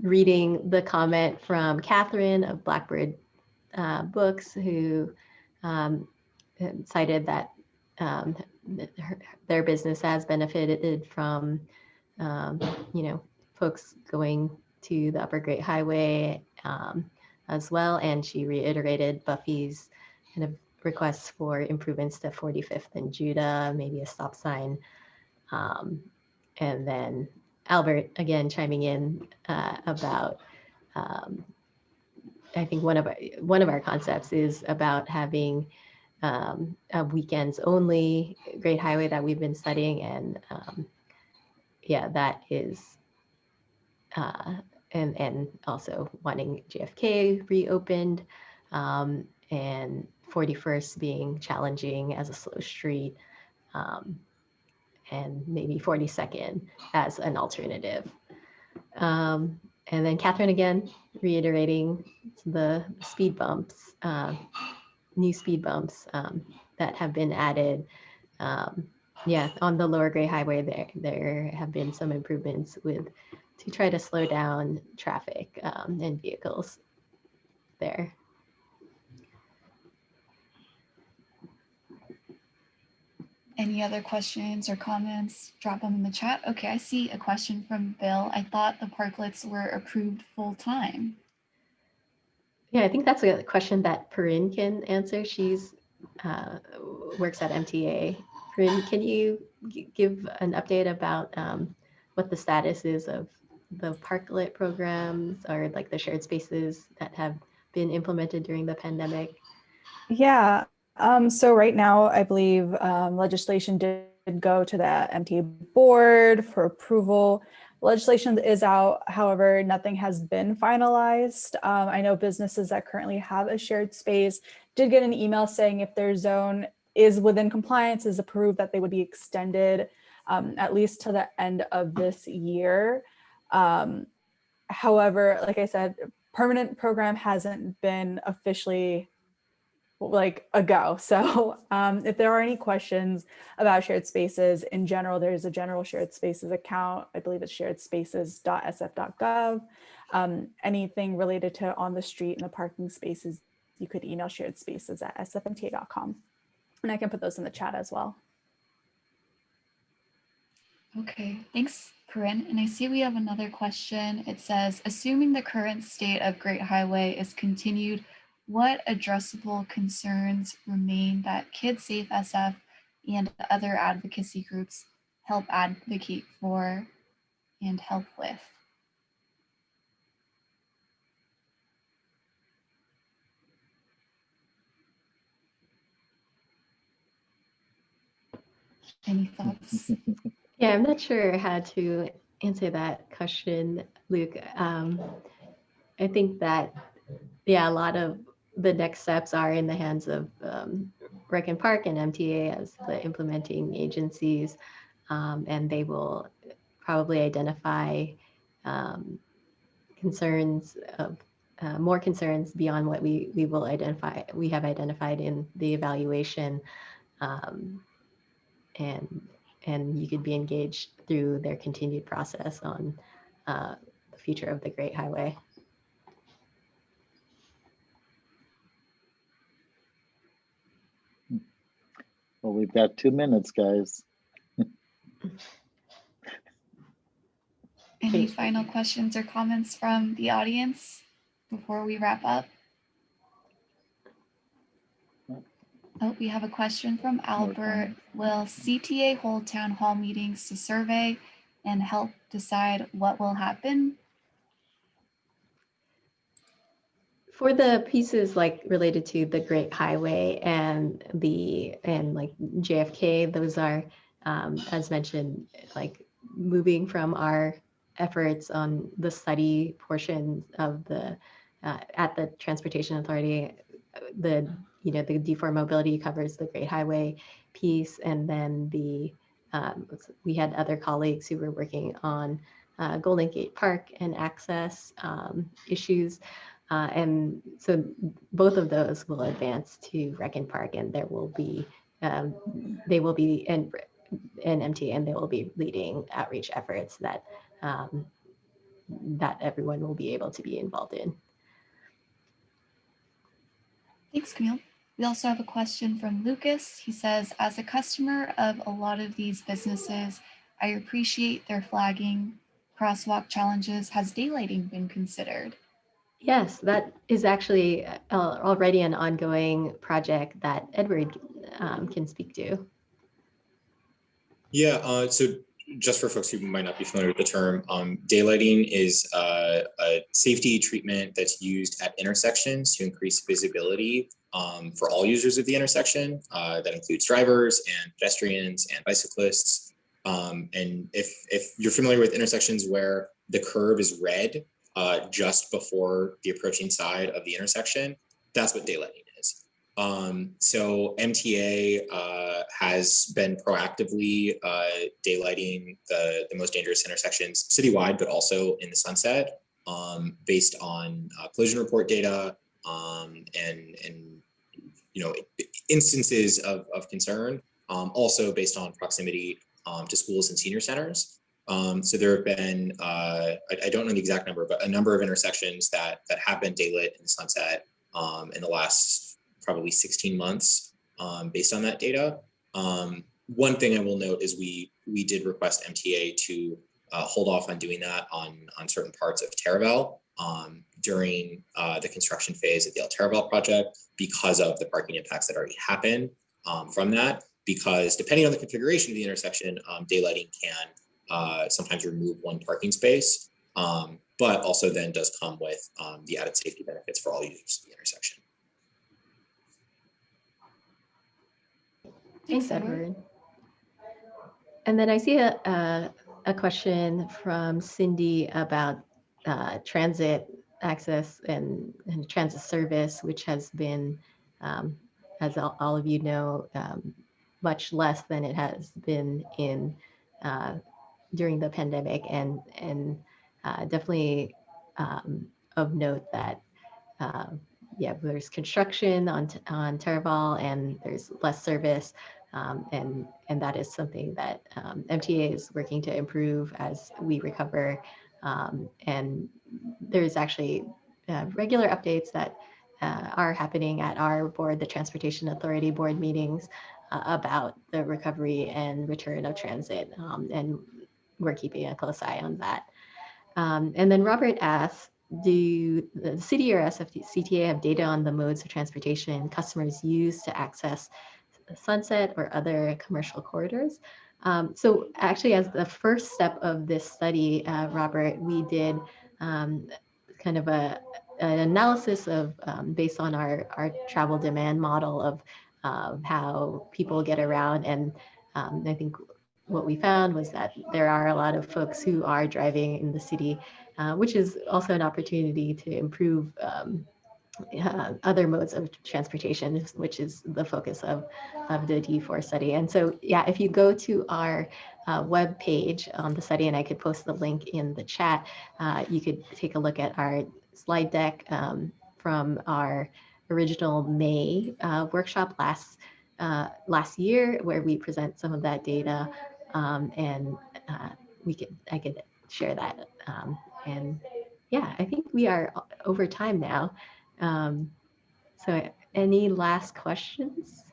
reading the comment from Catherine of Blackbird Books, who cited that their business has benefited from, folks going to the Upper Great Highway as well. And she reiterated Buffy's kind of requests for improvements to 45th and Judah, maybe a stop sign. And then Albert again chiming in about, I think one of our concepts is about having a weekends only Great Highway that we've been studying, and that is, and also wanting JFK reopened, and 41st being challenging as a slow street, and maybe 42nd as an alternative. And then Catherine again reiterating the speed bumps, new speed bumps that have been added, yeah, on the Lower Gray Highway, there have been some improvements to try to slow down traffic and vehicles there. Any other questions or comments? Drop them in the chat. Okay, I see a question from Bill. I thought the parklets were approved full time. Yeah, I think that's a question that Perrin can answer. She's works at MTA. Perrin, can you give an update about what the status is of the parklet programs or like the shared spaces that have been implemented during the pandemic? Yeah. So right now, I believe legislation did go to the MTA board for approval. Legislation is out, however, nothing has been finalized. I know businesses that currently have a shared space did get an email saying if their zone is within compliance, is approved, that they would be extended at least to the end of this year. However, like I said, permanent program hasn't been officially like a go. So if there are any questions about shared spaces in general, there's a general shared spaces account. I believe it's sharedspaces.sf.gov. Anything related to on the street and the parking spaces, you could email sharedspaces@sfmta.com. And I can put those in the chat as well. Okay, thanks, Corinne. And I see we have another question. It says, assuming the current state of Great Highway is continued, what addressable concerns remain that Kids Safe SF and other advocacy groups help advocate for and help with? Any thoughts? Yeah, I'm not sure how to answer that question, Luke. I think that, yeah, a lot of the next steps are in the hands of Rec and Park and MTA as the implementing agencies, and they will probably identify concerns of more concerns beyond what we have identified in the evaluation, and you could be engaged through their continued process on the future of the Great Highway. Well, we've got 2 minutes, guys. Any final questions or comments from the audience before we wrap up? Oh, we have a question from Albert. Will CTA hold town hall meetings to survey and help decide what will happen? For the pieces like related to the Great Highway and like JFK, those are, as mentioned, like moving from our efforts on the study portion of the at the Transportation Authority. The D4 mobility covers the Great Highway piece, and then we had other colleagues who were working on Golden Gate Park and access issues. And so both of those will advance to Rec and Park, and they will be in MTA, and they will be leading outreach efforts that that everyone will be able to be involved in. Thanks, Camille. We also have a question from Lucas. He says, as a customer of a lot of these businesses, I appreciate their flagging crosswalk challenges. Has daylighting been considered? Yes, that is actually already an ongoing project that Edward can speak to. Yeah, so just for folks who might not be familiar with the term, daylighting is a safety treatment that's used at intersections to increase visibility for all users of the intersection. That includes drivers and pedestrians and bicyclists. And if you're familiar with intersections where the curb is red just before the approaching side of the intersection, that's what daylighting is. So MTA has been proactively daylighting the most dangerous intersections citywide, but also in the Sunset, based on collision report data and instances of concern. also based on proximity to schools and senior centers. So there have been, I don't know the exact number, but a number of intersections that have been daylit in sunset in the last probably 16 months based on that data. One thing I will note is we did request MTA to hold off on doing that on certain parts of Taravel during the construction phase of the El Taravel project because of the parking impacts that already happened from that. Because depending on the configuration of the intersection, daylighting can sometimes remove one parking space, but also then does come with the added safety benefits for all users of the intersection. Thanks, Edward. And then I see a question from Cindy about transit access and transit service, which has been, as all of you know, much less than it has been in during the pandemic, and definitely of note that yeah, there's construction on Taraval and there's less service, and that is something that MTA is working to improve as we recover, and there's actually regular updates that are happening at our board, the Transportation Authority board meetings, about the recovery and return of transit, and we're keeping a close eye on that. And then Robert asks, do the city or SFCTA have data on the modes of transportation customers use to access Sunset or other commercial corridors? So actually, as the first step of this study, Robert, we did kind of an analysis of based on our travel demand model of how people get around. And I think what we found was that there are a lot of folks who are driving in the city, which is also an opportunity to improve other modes of transportation, which is the focus of the D4 study. And so, yeah, if you go to our web page on the study, and I could post the link in the chat, you could take a look at our slide deck from our original May workshop last year, where we present some of that data, and I could share that. And yeah, I think we are over time now. So any last questions?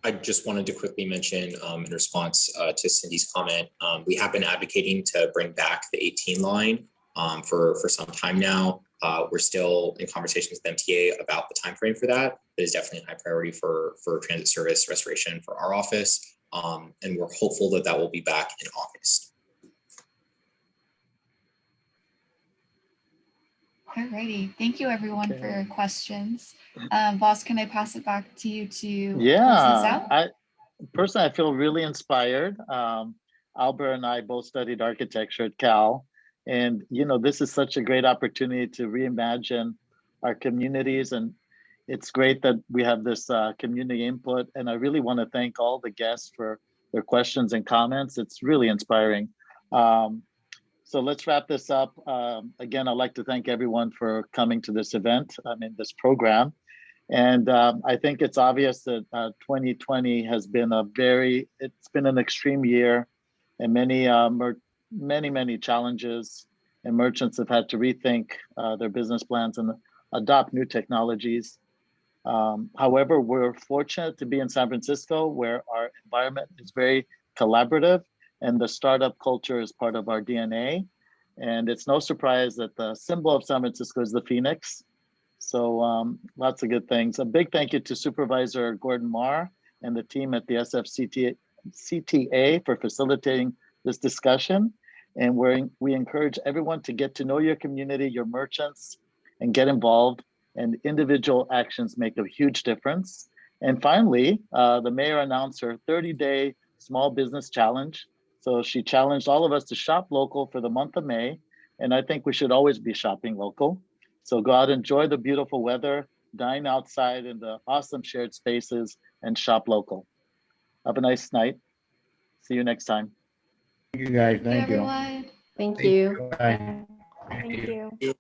I just wanted to quickly mention in response to Cindy's comment, we have been advocating to bring back the 18 line for some time now. We're still in conversations with MTA about the timeframe for that. It is definitely a high priority for transit service restoration for our office, and we're hopeful that that will be back in August. Alrighty, thank you everyone for your questions. Boss, can I pass it back to you to close this out? Personally, I feel really inspired. Albert and I both studied architecture at Cal, and this is such a great opportunity to reimagine our communities, and it's great that we have this community input, and I really want to thank all the guests for their questions and comments. It's really inspiring. So let's wrap this up. Again, I'd like to thank everyone for coming to this event, this program. And I think it's obvious that 2020 has been it's been an extreme year, and many challenges, and merchants have had to rethink their business plans and adopt new technologies. However, we're fortunate to be in San Francisco, where our environment is very collaborative, and the startup culture is part of our DNA. And it's no surprise that the symbol of San Francisco is the Phoenix. So lots of good things. A big thank you to Supervisor Gordon Marr and the team at the SFCTA for facilitating this discussion. And we encourage everyone to get to know your community, your merchants, and get involved. And individual actions make a huge difference. And finally, the mayor announced her 30-day small business challenge. So she challenged all of us to shop local for the month of May. And I think we should always be shopping local. So go out, enjoy the beautiful weather, dine outside in the awesome shared spaces, and shop local. Have a nice night. See you next time. Thank you, guys. Thank you. Everyone. Thank you. Bye. Thank you.